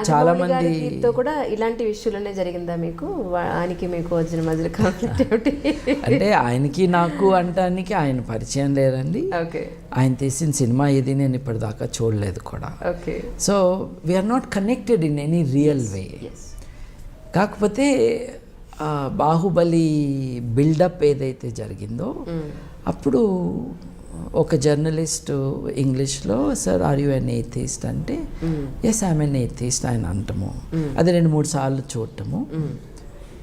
చాలా మంది తో కూడా ఇలాంటి విషయాలనే జరిగిందా మీకు? ఆయనకి మీకు వచ్చిన మధ్య కాన్ఫ్లిక్ట్ ఏమిటి? అంటే ఆయనకి నాకు అంటానికి ఆయన పరిచయం లేదండి. ఓకే. ఆయన తీసిన సినిమా ఇది నేను ఇప్పటిదాకా చూడలేదు కూడా. Okay. So we are not connected in any real way. కాకపోతే బాహుబలి బిల్డప్ ఏదైతే జరిగిందో అప్పుడు ఒక జర్నలిస్ట్ ఇంగ్లీష్లో sir are you an atheist అంటే ఎస్ ఐఎమ్ ఎన్ ఏథిస్ట్ ఆయన అంటము. అది 2-3 సార్లు చూడటము.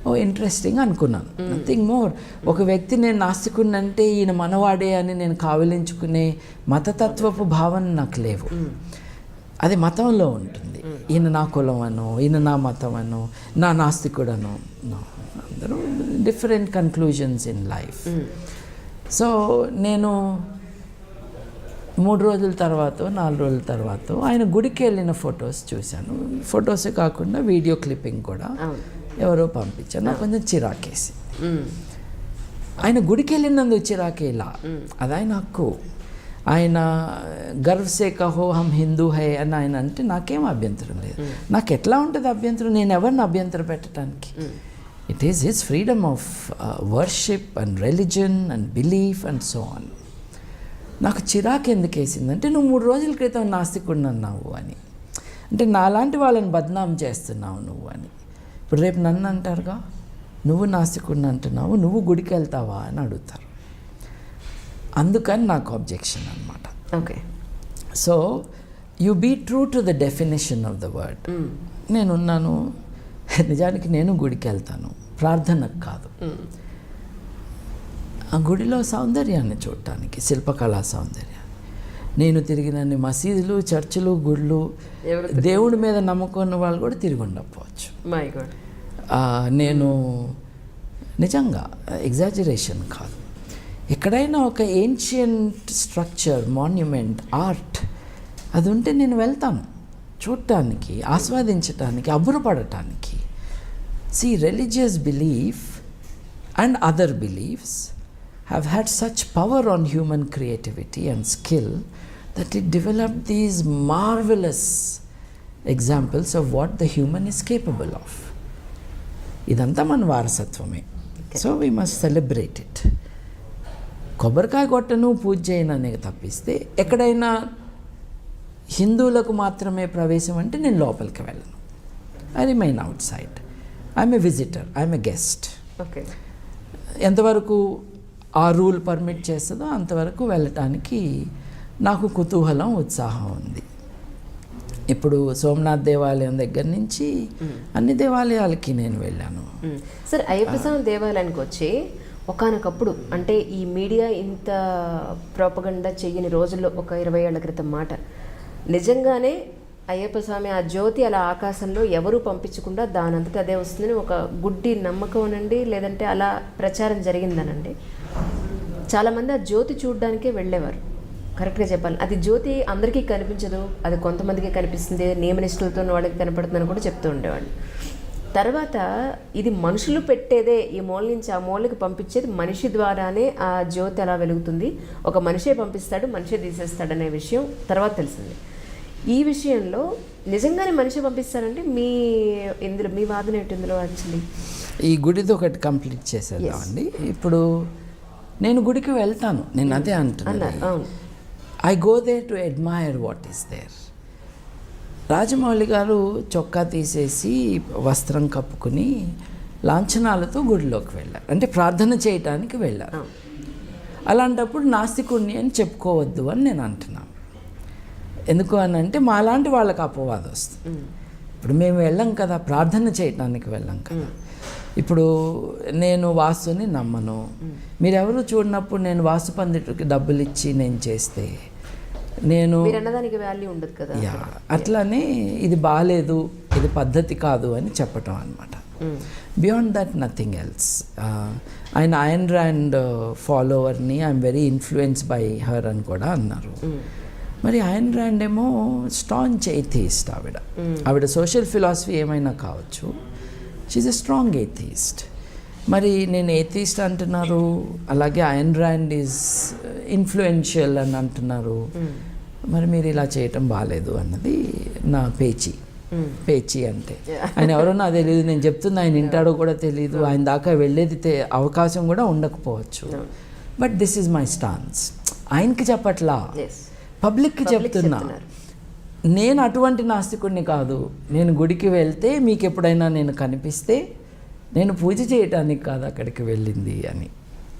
ఓ ఇంట్రెస్టింగ్ అనుకున్నాను. Nothing more. ఒక వ్యక్తి నేను నాస్తికుడినంటే ఈయన మనవాడే అని నేను కావిలించుకునే మతతత్వపు భావన నాకు లేవు. అది మతంలో ఉంటుంది. ఈయన నా కులం అనో, ఈయన నా మతం అనో, నా నాస్తికుడనో. అందరూ different conclusions in life. So నేను 3 రోజుల తర్వాత 4 రోజుల తర్వాత ఆయన గుడికి వెళ్ళిన ఫొటోస్ చూశాను. ఫొటోసే కాకుండా వీడియో క్లిప్పింగ్ కూడా ఎవరో పంపించారు. నాకు కొంచెం చిరాకేసి. ఆయన గుడికి వెళ్ళినందుకు చిరాకేలా, అది ఆయన హక్కు. ఆయన గర్వ్ సే కహో హమ్ హిందూ హై అని ఆయన అంటే నాకేం అభ్యంతరం లేదు. నాకు ఎట్లా ఉంటుంది అభ్యంతరం? నేను ఎవరిని అభ్యంతరం పెట్టడానికి? It is his freedom of worship and religion and belief and so on. నాకు చిరాకు ఎందుకు వేసిందంటే నువ్వు 3 రోజుల క్రితం నాస్తికుడిని అన్నావు అని, అంటే నాలాంటి వాళ్ళని బద్నాం చేస్తున్నావు నువ్వు అని. ఇప్పుడు రేపు నన్ను అంటారుగా నువ్వు నాస్తికుడిని అంటున్నావు, నువ్వు గుడికి వెళ్తావా అని అడుగుతారు. అందుకని నాకు అబ్జెక్షన్ అనమాట. Okay. So you be true to the definition of the word. నేనున్నాను, నిజానికి నేను గుడికి వెళ్తాను, ప్రార్థనకు కాదు. ఆ గుడిలో సౌందర్యాన్ని చూడటానికి, శిల్పకళా సౌందర్యాన్ని. నేను తిరిగినన్ని మసీదులు, చర్చిలు, గుళ్ళు, దేవుడి మీద నమ్మకం ఉన్న వాళ్ళు కూడా తిరిగి ఉండకపోవచ్చు. నేను నిజంగా ఎగ్జాజరేషన్ కాదు. ఎక్కడైనా ఒక ఏన్షియంట్ స్ట్రక్చర్, మాన్యుమెంట్, ఆర్ట్ అది ఉంటే నేను వెళ్తాను చూడటానికి, ఆస్వాదించటానికి, అబ్బురపడటానికి. See, religious belief and other beliefs have had such power on human creativity and skill that it developed these marvelous examples of what the human is capable of. ఇదంతా మన వారసత్వమే. So we must celebrate it. కొబ్బరికాయ కొట్టను, పూజ చేయను అనేది తప్పిస్తే ఎక్కడైనా హిందువులకు మాత్రమే ప్రవేశం అంటే నేను లోపలికి వెళ్ళను. I remain out side. I'm a visitor, I'm a guest. Okay. ఎంతవరకు ఆ రూల్ పర్మిట్ చేస్తుందో అంతవరకు వెళ్ళటానికి నాకు కుతూహలం, ఉత్సాహం ఉంది. ఇప్పుడు సోమనాథ్ దేవాలయం దగ్గర నుంచి అన్ని దేవాలయాలకి నేను వెళ్ళాను. సార్, అయ్యప్ప స్వామి దేవాలయానికి వచ్చి ఒకానొకప్పుడు, అంటే ఈ మీడియా ఇంత ప్రోపగండా చెయ్యని రోజుల్లో, ఒక 20 ఏళ్ల క్రితం మాట, నిజంగానే అయ్యప్ప స్వామి ఆ జ్యోతి అలా ఆకాశంలో ఎవరూ పంపించకుండా దానంతటా అదే వస్తుందని ఒక గుడ్డి నమ్మకం అనండి, లేదంటే అలా ప్రచారం జరిగిందనండి. చాలామంది ఆ జ్యోతి చూడడానికే వెళ్ళేవారు. కరెక్ట్గా చెప్పాలి, అది జ్యోతి అందరికీ కనిపించదు, అది కొంతమందికి కనిపిస్తుంది, నియమనిష్టలతో వాళ్ళకి కనపడుతుందని కూడా చెప్తూ ఉండేవాళ్ళు. తర్వాత ఇది మనుషులు పెట్టేదే, ఈ మూల నుంచి ఆ మూలకి పంపించేది మనిషి ద్వారానే ఆ జ్యోతి అలా వెలుగుతుంది, ఒక మనిషే పంపిస్తాడు, మనిషే తీసేస్తాడనే విషయం తర్వాత తెలిసింది. ఈ విషయంలో నిజంగానే మనిషి పంపిస్తారంటే మీ వాదన ఏంటి ఇందులో? యాక్చువల్లీ ఈ గుడితో ఒకటి కంప్లీట్ చేసేద్దామండి. ఇప్పుడు నేను గుడికి వెళ్తాను, నేను అదే అంటున్నాను. I go there to admire what is there. Rajamouli garu చొక్కా తీసేసి వస్త్రం కప్పుకుని లాంఛనాలతో గుడిలోకి వెళ్ళారు, అంటే ప్రార్థన చేయటానికి వెళ్ళారు. అలాంటప్పుడు నాస్తికుడిని అని చెప్పుకోవద్దు అని నేను అంటున్నాను. ఎందుకు అని అంటే మాలాంటి వాళ్ళకి అపవాదం వస్తుంది. ఇప్పుడు మేము వెళ్ళాం కదా, ప్రార్థన చేయటానికి వెళ్ళాం కదా. ఇప్పుడు నేను వాస్తుని నమ్మను, మీరెవరు చూడనప్పుడు నేను వాస్తు పండితుడికి డబ్బులు ఇచ్చి నేను చేస్తే నేను అన్నదానికి వాల్యూ ఉండదు కదా. అట్లానే ఇది బాగాలేదు, ఇది పద్ధతి కాదు అని చెప్పటం అనమాట. Beyond that nothing else. ఆయన అయన్ ర్యాండ్ ఫాలోవర్ని, I'm very influence by her అని కూడా అన్నారు. మరి అయన్ ర్యాండ్ ఏమో స్ట్రాంగ్ ఎథిస్ట్. ఆవిడ సోషల్ ఫిలాసఫీ ఏమైనా కావచ్చు, షీఈ్ ఎ స్ట్రాంగ్ ఎథిస్ట్. మరి నేను ఎథిస్ట్ అంటున్నారు, అలాగే అయన్ ర్యాండ్ ఈజ్ ఇన్ఫ్లుయెన్షియల్ అని అంటున్నారు. మరి మీరు ఇలా చేయటం బాగాలేదు అన్నది నా పేచీ. పేచి అంటే. ఆయన ఎవరో నాకు తెలియదు, నేను చెప్తున్నా ఆయన వింటాడో కూడా తెలియదు, ఆయన దాకా వెళ్ళేది అవకాశం కూడా ఉండకపోవచ్చు. But this is my stance. ఆయనకి చెప్పట్లా, పబ్లిక్కి చెప్తున్నా. నేను అటువంటి నాస్తికుడిని కాదు. నేను గుడికి వెళ్తే మీకు ఎప్పుడైనా నేను కనిపిస్తే నేను పూజ చేయటానికి కాదు అక్కడికి వెళ్ళింది అని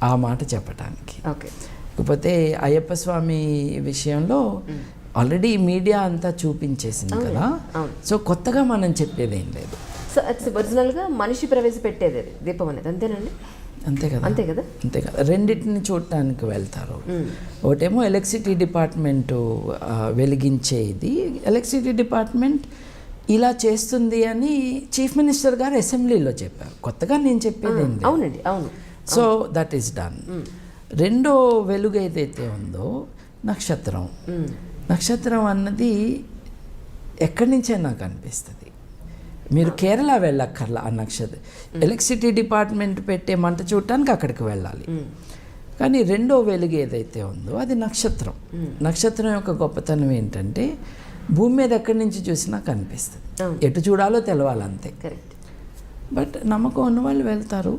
ఆ మాట చెప్పటానికి. కాకపోతే అయ్యప్ప స్వామి విషయంలో ఆల్రెడీ మీడియా అంతా చూపించేసింది కదా, సో కొత్తగా మనం చెప్పేది ఏం లేదు. సో ఒరిజినల్గా మనిషి ప్రవేశపెట్టేది అది దీపం అనేది, అంతేనండి? అంతే కదా. రెండింటిని చూడటానికి వెళ్తారు. ఒకటేమో ఎలక్ట్రిసిటీ డిపార్ట్మెంటు వెలిగించేది. ఎలక్ట్రిసిటీ డిపార్ట్మెంట్ ఇలా చేస్తుంది అని చీఫ్ మినిస్టర్ గారు అసెంబ్లీలో చెప్పారు. కొత్తగా నేను చెప్పేది ఏంటి? అవునండి, అవును. So that is done. రెండో వెలుగు ఏదైతే ఉందో నక్షత్రం. నక్షత్రం అన్నది ఎక్కడి నుంచే నాకు అనిపిస్తుంది. మీరు కేరళ వెళ్ళక్కర్లా. ఆ నక్షత్రం ఎలక్ట్రిసిటీ డిపార్ట్మెంట్ పెట్టే మంట చూడటానికి అక్కడికి వెళ్ళాలి. కానీ రెండో వెలుగు ఏదైతే ఉందో అది నక్షత్రం. నక్షత్రం యొక్క గొప్పతనం ఏంటంటే భూమి మీద ఎక్కడి నుంచి చూసినా కనిపిస్తుంది, ఎటు చూడాలో తెలవాలంతే. బట్ నమ్మకం ఉన్న వాళ్ళు వెళ్తారు.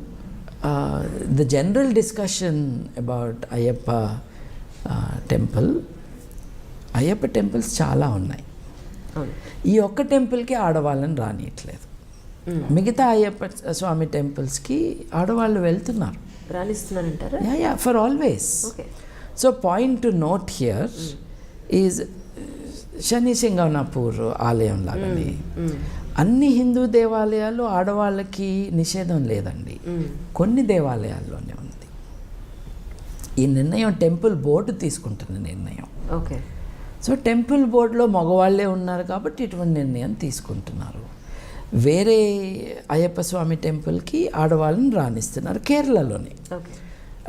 The general discussion about Ayyappa temple, Ayyappa temples చాలా ఉన్నాయి. ఈ ఒక్క టెంపుల్కి ఆడవాళ్ళని రానియట్లేదు. మిగతా అయ్యప్ప స్వామి టెంపుల్స్కి ఆడవాళ్ళు వెళ్తున్నారు, రాణిస్తున్నారంటారా? Yeah, for always. So point to note here is Shani Singanapur ఆలయం లాగానే అన్ని హిందూ దేవాలయాలు ఆడవాళ్ళకి నిషేధం లేదండి, కొన్ని దేవాలయాల్లోనే ఉంది. ఈ నిర్ణయం టెంపుల్ బోర్డు తీసుకుంటున్న నిర్ణయం. సో టెంపుల్ బోర్డులో మగవాళ్ళే ఉన్నారు కాబట్టి ఇటువంటి నిర్ణయం తీసుకుంటున్నారు. వేరే అయ్యప్ప స్వామి టెంపుల్కి ఆడవాళ్ళని రాణిస్తున్నారు కేరళలోనే.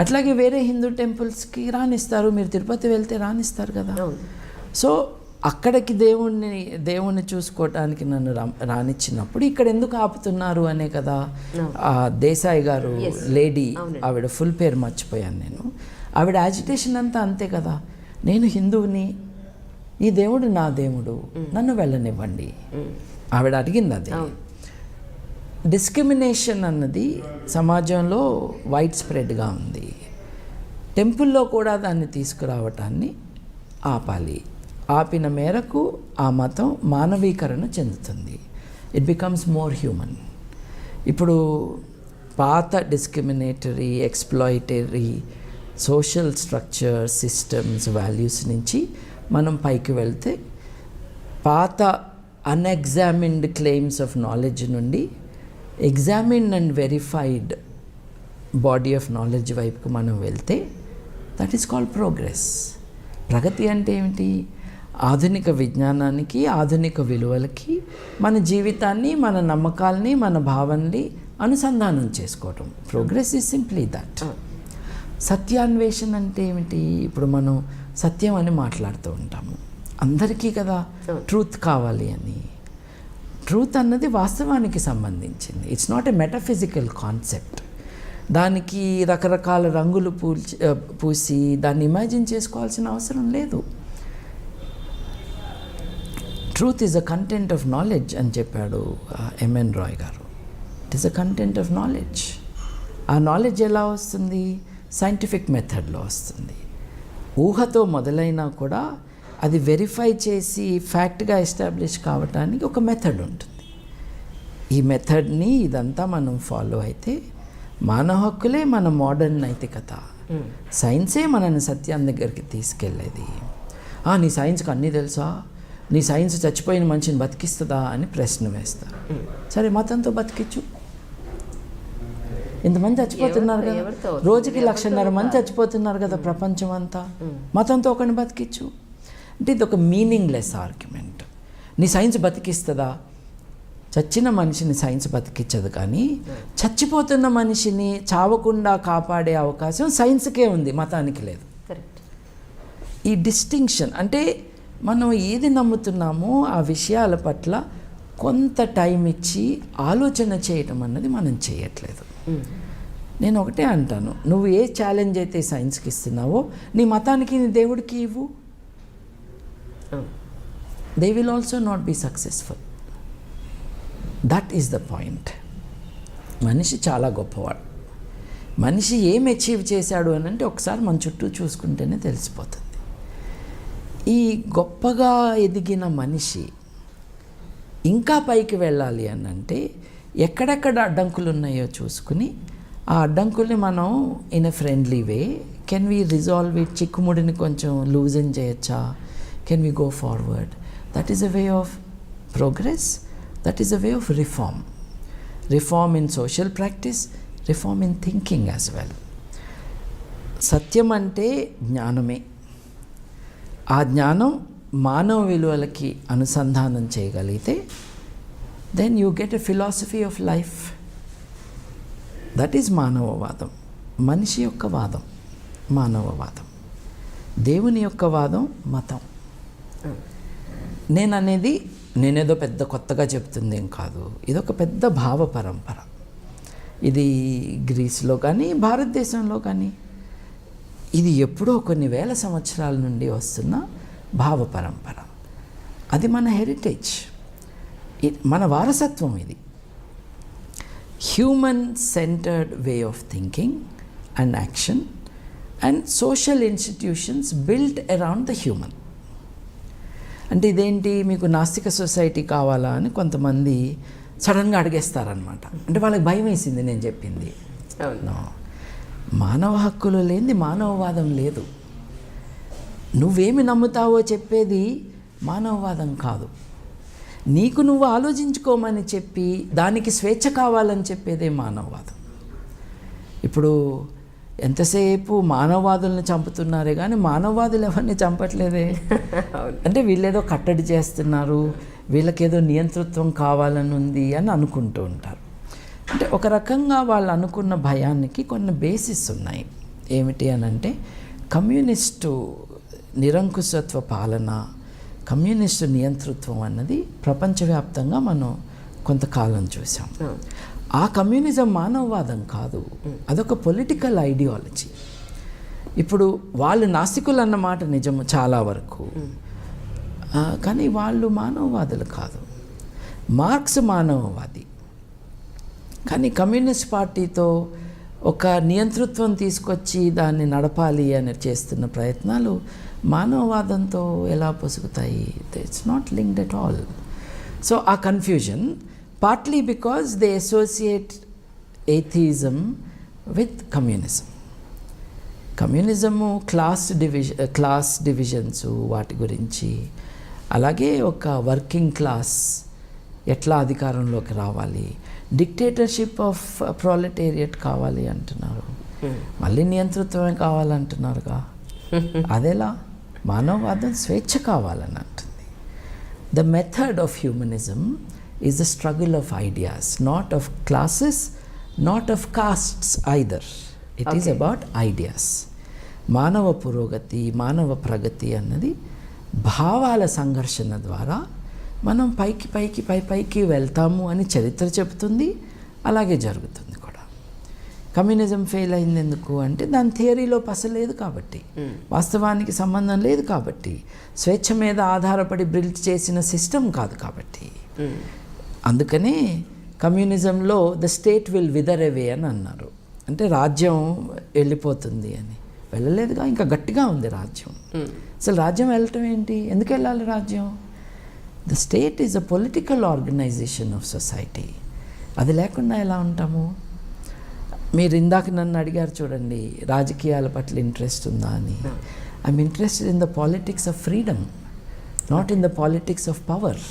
అట్లాగే వేరే హిందూ టెంపుల్స్కి రాణిస్తారు. మీరు తిరుపతి వెళ్తే రాణిస్తారు కదా. సో అక్కడికి దేవుణ్ణి చూసుకోవటానికి నన్ను రానిచ్చినప్పుడు ఇక్కడ ఎందుకు ఆపుతున్నారు అనే కదా. దేశాయి గారు లేడీ, ఆవిడ ఫుల్ పేరు మర్చిపోయాను నేను. ఆవిడ యాజిటేషన్ అంతా అంతే కదా. నేను హిందువుని, ఈ దేవుడు నా దేవుడు, నన్ను వెళ్ళనివ్వండి. ఆవిడ అడిగింది అది. డిస్క్రిమినేషన్ అన్నది సమాజంలో వైడ్ స్ప్రెడ్గా ఉంది. టెంపుల్లో కూడా దాన్ని తీసుకురావటాన్ని ఆపాలి. ఆపిన మేరకు ఆ మతం మానవీకరణ చెందుతుంది. It becomes more human. ఇప్పుడు పాత discriminatory, exploitative social structure, systems, values నుంచి మనం పైకి వెళ్తే పాత అన్ఎగ్జామిన్డ్ క్లెయిమ్స్ ఆఫ్ నాలెడ్జ్ నుండి examined and verified body of knowledge వైపుకు మనం వెళ్తే దట్ ఈస్ కాల్డ్ ప్రోగ్రెస్. ప్రగతి అంటే ఏమిటి? ఆధునిక విజ్ఞానానికి, ఆధునిక విలువలకి మన జీవితాన్ని, మన నమ్మకాల్ని, మన భావనని అనుసంధానం చేసుకోవటం. Progress is simply that. సత్యాన్వేషణ అంటే ఏమిటి? ఇప్పుడు మనం సత్యం అని మాట్లాడుతూ ఉంటాము, అందరికీ కదా ట్రూత్ కావాలి అని. ట్రూత్ అన్నది వాస్తవానికి సంబంధించింది. It's not a metaphysical concept. దానికి రకరకాల రంగులు పూసి దాన్ని ఇమాజిన్ చేసుకోవాల్సిన అవసరం లేదు. Truth is a content of knowledge అని చెప్పాడు ఎంఎన్ రాయ్ గారు. It is a content of knowledge. ఆ నాలెడ్జ్ ఎలా వస్తుంది? సైంటిఫిక్ మెథడ్లో వస్తుంది. ఊహతో మొదలైనా కూడా అది వెరిఫై చేసి ఫ్యాక్ట్గా ఎస్టాబ్లిష్ కావటానికి ఒక మెథడ్ ఉంటుంది. ఈ మెథడ్ని ఇదంతా మనం ఫాలో అయితే మానవ హక్కులే మన మోడర్న్ నైతికత. సైన్సే మనల్ని సత్యం దగ్గరికి తీసుకెళ్ళేది. నీ సైన్స్కి అన్నీ తెలుసా? నీ సైన్స్ చచ్చిపోయిన మనిషిని బతికిస్తుందా అని ప్రశ్న వేస్తారు. సరే, మతంతో బతికించు. ఇంతమంది చచ్చిపోతున్నారు కదా, రోజుకి 1,00,000 మంది చచ్చిపోతున్నారు కదా ప్రపంచం అంతా. మతంతో ఒకరిని బతికించు అంటే ఇది ఒక మీనింగ్లెస్ ఆర్గ్యుమెంట్. నీ సైన్స్ బతికిస్తుందా? చచ్చిన మనిషిని సైన్స్ బతికించదు, కానీ చచ్చిపోతున్న మనిషిని చావకుండా కాపాడే అవకాశం సైన్స్కే ఉంది, మతానికి లేదు. ఈ డిస్టింక్షన్ అంటే మనం ఏది నమ్ముతున్నామో ఆ విషయాల పట్ల కొంత టైం ఇచ్చి ఆలోచన చేయటం అన్నది మనం చేయట్లేదు. నేను ఒకటే అంటాను, నువ్వు ఏ ఛాలెంజ్ అయితే సైన్స్కి ఇస్తున్నావో నీ మతానికి, నీ దేవుడికి ఇవ్వు. They will also not be successful. That is the point. మనిషి చాలా గొప్పవాడు. మనిషి ఏం అచీవ్ చేశాడు అని అంటే ఒకసారి మన చుట్టూ చూసుకుంటేనే తెలిసిపోతుంది. ఈ గొప్పగా ఎదిగిన మనిషి ఇంకా పైకి వెళ్ళాలి అని అంటే ఎక్కడెక్కడ అడ్డంకులు ఉన్నాయో చూసుకుని ఆ అడ్డంకుల్ని మనం in a friendly way can we resolve it, చిక్కుముడిని కొంచెం లూజన్ చేయొచ్చా, can we go forward. That is a way of progress, that is a way of reform. Reform in social practice, reform in thinking as well. సత్యం అంటే జ్ఞానమే. ఆ జ్ఞానం మానవ విలువలకి అనుసంధానం చేయగలిగితే then you get a philosophy of life. That is మానవవాదం. మనిషి యొక్క వాదం మానవవాదం, దేవుని యొక్క వాదం మతం. నేనేదో పెద్ద కొత్తగా చెప్తుందేం కాదు. ఇదొక పెద్ద భావ పరంపర. ఇది గ్రీస్లో కానీ భారతదేశంలో కానీ ఇది ఎప్పుడో కొన్ని వేల సంవత్సరాల నుండి వస్తున్న భావ పరంపర. అది మన హెరిటేజ్, మన వారసత్వం. ఇది human centred way of thinking and action and social institutions built around the human. అంటే ఇదేంటి, మీకు నాస్తిక సొసైటీ కావాలా అని కొంతమంది సడన్గా అడిగేస్తారనమాట. అంటే వాళ్ళకి భయం వేసింది నేను చెప్పింది. మానవ హక్కులు లేనిది మానవవాదం లేదు. నువ్వేమి నమ్ముతావో చెప్పేది మానవవాదం కాదు. నీకు నువ్వు ఆలోచించుకోమని చెప్పి దానికి స్వేచ్ఛ కావాలని చెప్పేదే మానవవాదం. ఇప్పుడు ఎంతసేపు మానవవాదులను చంపుతున్నారే కానీ మానవవాదులు ఎవరిని చంపట్లేదే. అంటే వీళ్ళేదో కట్టడి చేస్తున్నారు, వీళ్ళకేదో నియంతృత్వం కావాలని ఉంది అని అనుకుంటూ ఉంటారు. అంటే ఒక రకంగా వాళ్ళు అనుకున్న భయానికి కొన్ని బేసిస్ ఉన్నాయి. ఏమిటి అని అంటే కమ్యూనిస్టు నిరంకుశత్వ పాలన, కమ్యూనిస్టు నియంతృత్వం అన్నది ప్రపంచవ్యాప్తంగా మనం కొంతకాలం చూసాం. ఆ కమ్యూనిజం మానవవాదం కాదు, అదొక పొలిటికల్ ఐడియాలజీ. ఇప్పుడు వాళ్ళు నాస్తికులు అన్నమాట నిజము చాలా వరకు, కానీ వాళ్ళు మానవవాదులు కాదు. మార్క్స్ మానవవాది, కానీ కమ్యూనిస్ట్ పార్టీతో ఒక నియంతృత్వం తీసుకొచ్చి దాన్ని నడపాలి అని చేస్తున్న ప్రయత్నాలు మానవవాదంతో ఎలా పొసుగుతాయి? It's not linked at all. So ఆ confusion partly because they associate atheism with communism. Communism class divisions వాటి గురించి, అలాగే ఒక వర్కింగ్ క్లాస్ ఎట్లా అధికారంలోకి రావాలి, డిక్టేటర్షిప్ ఆఫ్ ప్రొలెటేరియట్ కావాలి అంటున్నారు, మళ్ళీ నియంతృత్వమే కావాలంటున్నారుగా. అదేలా? మానవవాదం స్వేచ్ఛ కావాలని అంటుంది. The method of humanism is the struggle of ideas, not of classes, not of castes either. It is about ideas. మానవ పురోగతి, మానవ ప్రగతి అన్నది భావాల సంఘర్షణ ద్వారా మనం పైకి వెళ్తాము అని చరిత్ర చెబుతుంది. అలాగే జరుగుతుంది కూడా. కమ్యూనిజం ఫెయిల్ అయింది ఎందుకు అంటే దాని థియరీలో పసలేదు కాబట్టి, వాస్తవానికి సంబంధం లేదు కాబట్టి, స్వేచ్ఛ మీద ఆధారపడి బిల్డ్ చేసిన సిస్టమ్ కాదు కాబట్టి. అందుకనే కమ్యూనిజంలో ద స్టేట్ విల్ విదర్ అవే అని అన్నారు. అంటే రాజ్యం వెళ్ళిపోతుంది అని. వెళ్ళలేదుగా, ఇంకా గట్టిగా ఉంది రాజ్యం. అసలు రాజ్యం వెళ్ళటం ఏంటి? ఎందుకు వెళ్ళాలి రాజ్యం? The state is a political organisation of society. అది లేకుండా ఎలా ఉంటాము? మీరు ఇందాక నన్ను అడిగారు చూడండి, రాజకీయాల పట్ల ఇంట్రెస్ట్ ఉందా అని. I'm interested in the politics of freedom, not in the politics of power.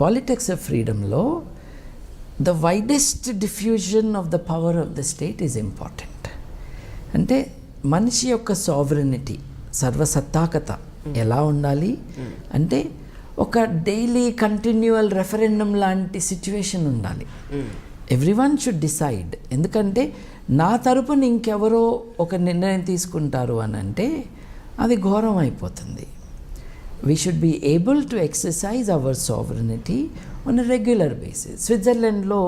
Politics of ఫ్రీడమ్లో the widest diffusion of the power of the state is important. అంటే మనిషి యొక్క సావరెనిటీ, సర్వసత్తాకత ఎలా ఉండాలి అంటే ఒక డైలీ కంటిన్యూవల్ రెఫరెండం లాంటి సిచ్యువేషన్ ఉండాలి. Everyone should decide. ఎందుకంటే నా తరపున ఇంకెవరో ఒక నిర్ణయం తీసుకుంటారు అని అంటే అది ఘోరం అయిపోతుంది. We should be able to exercise our sovereignty on a regular basis. స్విట్జర్లాండ్లో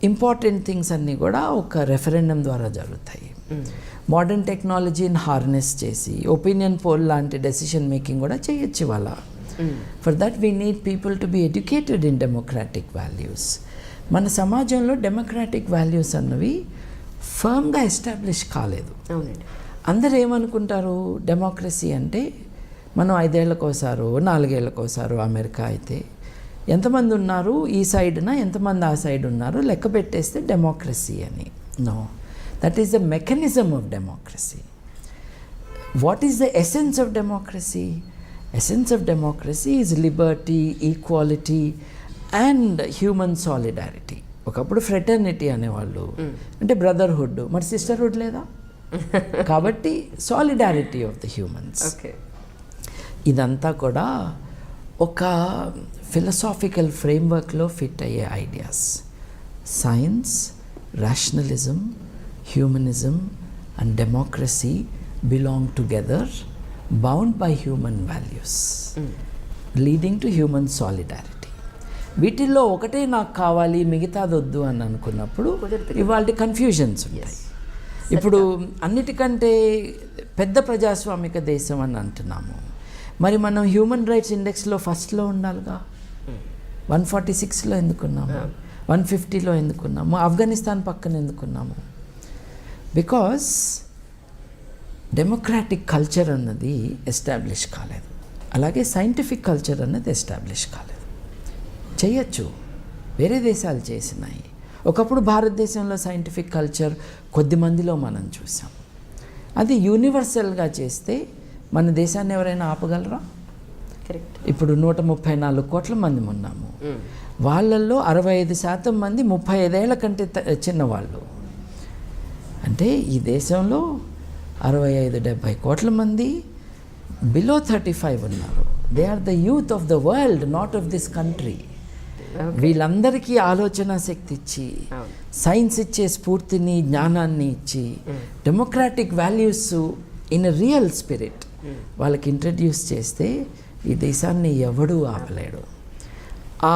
ఇంపార్టెంట్ థింగ్స్ అన్నీ కూడా ఒక రెఫరెండం ద్వారా జరుగుతాయి. మోడర్న్ టెక్నాలజీని హార్నెస్ చేసి ఒపీనియన్ పోల్ లాంటి డెసిషన్ మేకింగ్ కూడా చేయొచ్చు వాళ్ళ for that we need people to be educated in democratic values. మన సమాజంలో డెమోక్రాటిక్ వాల్యూస్ అన్నవి ఫర్మ్గా ఎస్టాబ్లిష్ కాలేదు. అవునండి. అందరు ఏమనుకుంటారు, డెమోక్రసీ అంటే మనం 5 ఏళ్ళకోసారో 4 ఏళ్ళకోసారో, అమెరికా అయితే ఎంతమంది ఉన్నారు ఈ సైడ్న, ఎంతమంది ఆ సైడ్ ఉన్నారు లెక్క పెట్టేస్తే డెమోక్రసీ అని. No, that is the mechanism of democracy. What is the essence of democracy? Essence of democracy is liberty, equality and human solidarity. ఒకప్పుడు ఫ్రెటర్నిటీ అనేవాళ్ళు, అంటే బ్రదర్హుడ్, మరి సిస్టర్హుడ్ లేదా? కాబట్టి solidarity of the humans. Okay. ఇదంతా కూడా ఒక ఫిలసాఫికల్ ఫ్రేమ్వర్క్లో ఫిట్ అయ్యే ideas. Science, rationalism, humanism and democracy belong together, bound by human values, leading to human solidarity. వీటిల్లో ఒకటే నాకు కావాలి మిగతాది వద్దు అని అనుకున్నప్పుడు ఇవాళ కన్ఫ్యూజన్స్ ఉంటాయి. ఇప్పుడు అన్నిటికంటే పెద్ద ప్రజాస్వామిక దేశం అని అంటున్నాము, మరి మనం హ్యూమన్ రైట్స్ ఇండెక్స్లో ఫస్ట్లో ఉండాలిగా. 146లో ఎందుకున్నాము, 150లో ఎందుకున్నాము, ఆఫ్ఘనిస్తాన్ పక్కన ఎందుకున్నాము? బికాస్ డెమోక్రాటిక్ కల్చర్ అన్నది ఎస్టాబ్లిష్ కాలేదు, అలాగే సైంటిఫిక్ కల్చర్ అన్నది ఎస్టాబ్లిష్ కాలేదు. చేయొచ్చు, వేరే దేశాలు చేసినాయి. ఒకప్పుడు భారతదేశంలో సైంటిఫిక్ కల్చర్ కొద్ది మందిలో మనం చూసాం. అది యూనివర్సల్గా చేస్తే మన దేశాన్ని ఎవరైనా ఆపగలరా? కరెక్ట్. ఇప్పుడు 134 కోట్ల మంది ఉన్నాము, వాళ్ళల్లో 65% మంది 35 ఏళ్ల కంటే చిన్నవాళ్ళు. అంటే ఈ దేశంలో 65-70 కోట్ల మంది బిలో 35 ఉన్నారు. They are the youth of the world, not of this country. వీళ్ళందరికీ ఆలోచన శక్తి ఇచ్చి, సైన్స్ ఇచ్చే స్ఫూర్తిని, జ్ఞానాన్ని ఇచ్చి, democratic values in a real spirit వాళ్ళకి ఇంట్రడ్యూస్ చేస్తే ఈ దేశాన్ని ఎవడూ ఆపలేడు. ఆ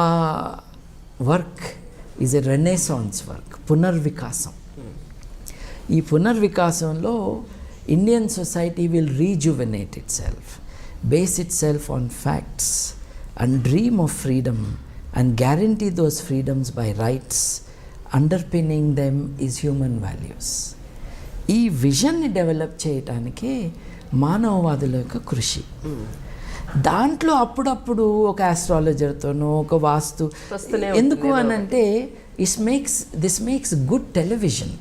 work is a renaissance work, పునర్వికాసం. ఈ పునర్వికాసంలో Indian society will rejuvenate itself, base itself on facts and dream of freedom and guarantee those freedoms by rights. Underpinning them is human values. ఈ విజన్ని develop చేయటానికే మానవవాదుల యొక్క కృషి. దాంట్లో అప్పుడప్పుడు ఒక ఆస్ట్రాలజర్తోనో ఒక వాస్తు, ఎందుకు అని అంటే దిస్ మేక్స్ గుడ్ టెలివిజన్.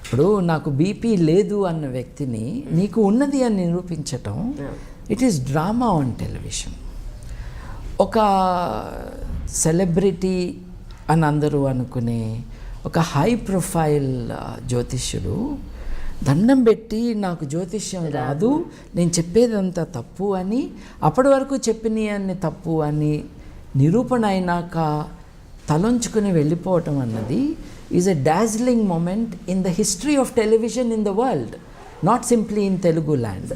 ఇప్పుడు నాకు బీపీ లేదు అన్న వ్యక్తిని నీకు ఉన్నది అని నిరూపించటం, it is drama on television. ఒక సెలబ్రిటీ అని అందరూ అనుకునే ఒక హై ప్రొఫైల్ జ్యోతిష్యుడు దండం పెట్టి నాకు జ్యోతిష్యం రాదు, నేను చెప్పేదంతా తప్పు అని, అప్పటి వరకు చెప్పినవన్నీ తప్పు అని నిరూపణ అయినాక తలొంచుకుని వెళ్ళిపోవటం అన్నది is a dazzling moment in the history of television in the world, not simply in Telugu land.